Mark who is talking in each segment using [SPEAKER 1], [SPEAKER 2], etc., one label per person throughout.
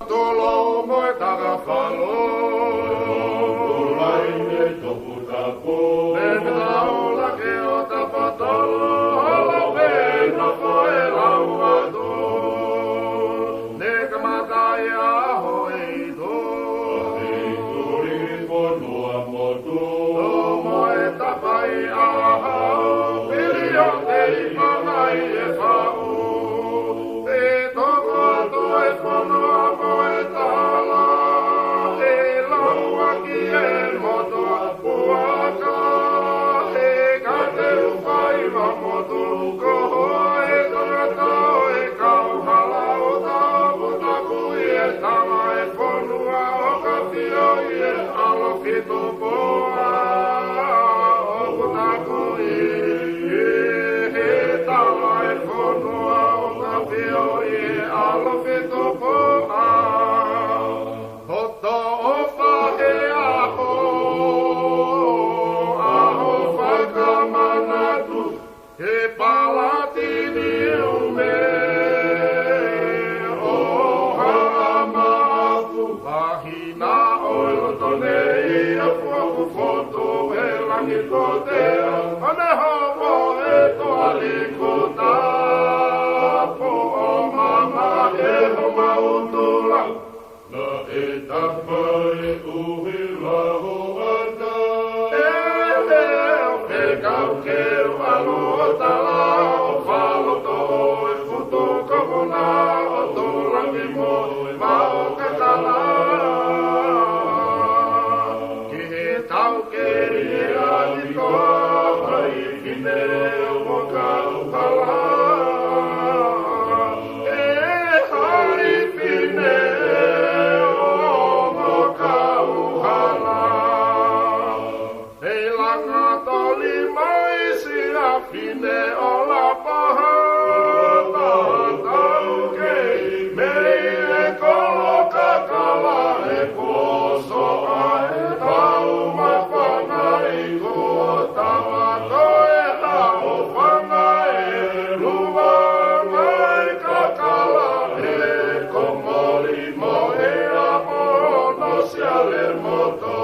[SPEAKER 1] Tolo moi tagafalo.
[SPEAKER 2] Laine toputako.
[SPEAKER 1] Nena ola ke o tapatolo. Hala pena koe lauato. Neka mataya hoito.
[SPEAKER 2] Turin ponua motu.
[SPEAKER 1] Tomo e tapai ahau. Pilio tei manai e fau. Te toko to e ponoa moe tala. E laua ki e moto puaka. E kate upai ma motu. Koho e tonatao e kauhala o tapu tapu e tala e ponua o kafio e alofito poa. O taku e tala e ponua o kafio e alofito poa. Hoto ofa e aho. Aho whakamanatu. He palatini ume. O haamafu. Wahina oilo tonei. A fuaku foto e langi kotea. Ane hamo e toalikota. Po o mama e homa utula.
[SPEAKER 2] Na etapai uhila hoata.
[SPEAKER 1] E kau keu alotala. O whaloto e futu komuna. O tulangi mo mao kakala. Ki he tau keri e aliko. Hai kine o mo kau pala. E hai kine o mo kau hala. Ei langa toli maisi a fine ola paha. Tau kei meile kolo kakala e koso ae. Tau mapana i kuotama koe hao pana e luva mai kakala e komoli mo e amono siale moto.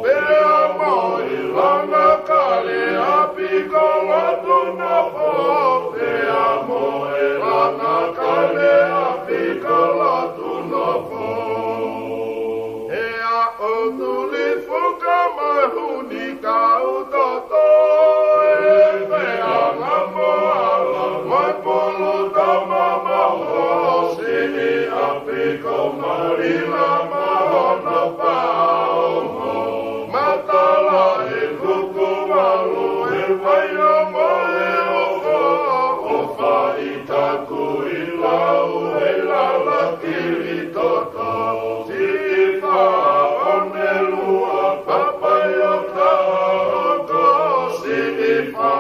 [SPEAKER 1] Pea moi langa kale apikola tunofo. Pea moi langa kale apikola tunofo. Ea o tuli fuka mahuni kautoto. E pea ngamo ala mai polo tama maho. Sini apiko marila mahono paumo. Matala e kuku walu e waio moe ofa. Ofa itaku i lau e lala kiri toto. Sifa one lua papayo taoko. Sifa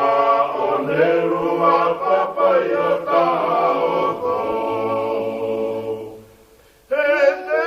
[SPEAKER 1] one lua papayo taoko. E te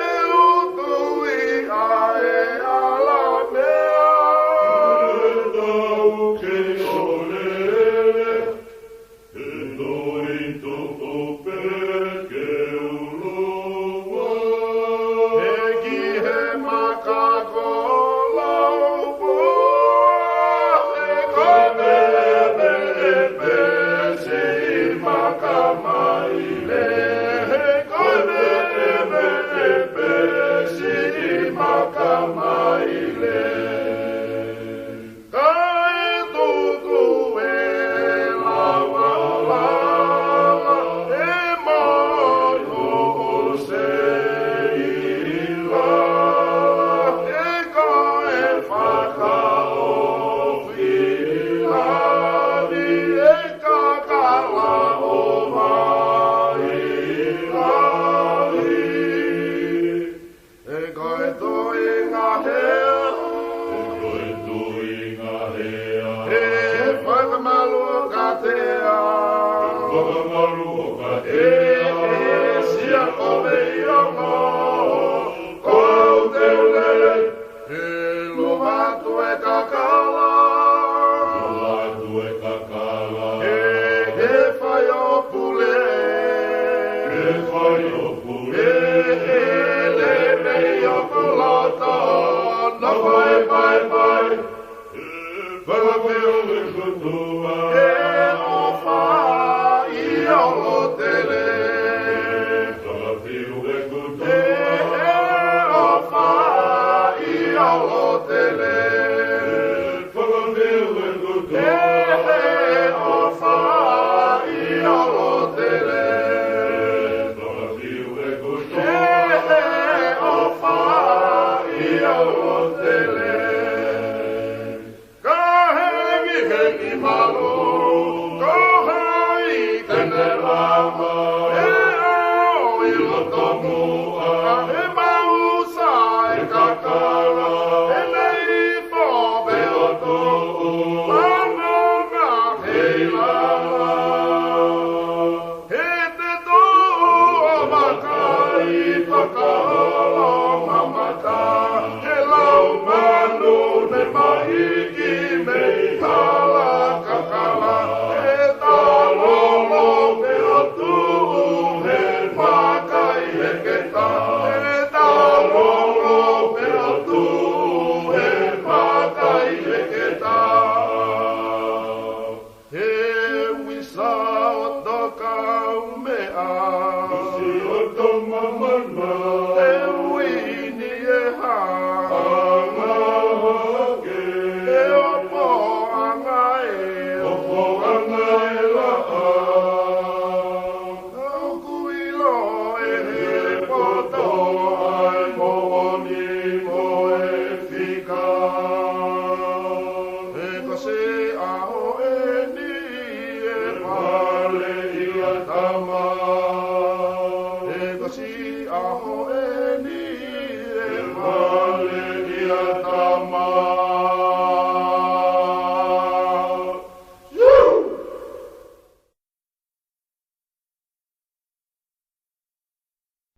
[SPEAKER 2] tua.
[SPEAKER 1] e o fai o lotele.
[SPEAKER 2] Salafiu e kutua.
[SPEAKER 1] E o fai o lotele.
[SPEAKER 2] Salafiu e kutua.
[SPEAKER 1] E o fai o lotele.
[SPEAKER 2] Salafiu e kutua.
[SPEAKER 1] E o fai o lotele. Kahegi hegi malu, kahai tenelama, e o ilotomua, e mausa e kakala, e nei fobe o tu, anona heilala. He te tu o makai, whakahala mamata, he lau manu ne maiki mei hala kakala, he talolo me o tu, he makai he keta, he talolo me o tu, he makai he keta. He wisa o toka umea,
[SPEAKER 2] Si o to mamana.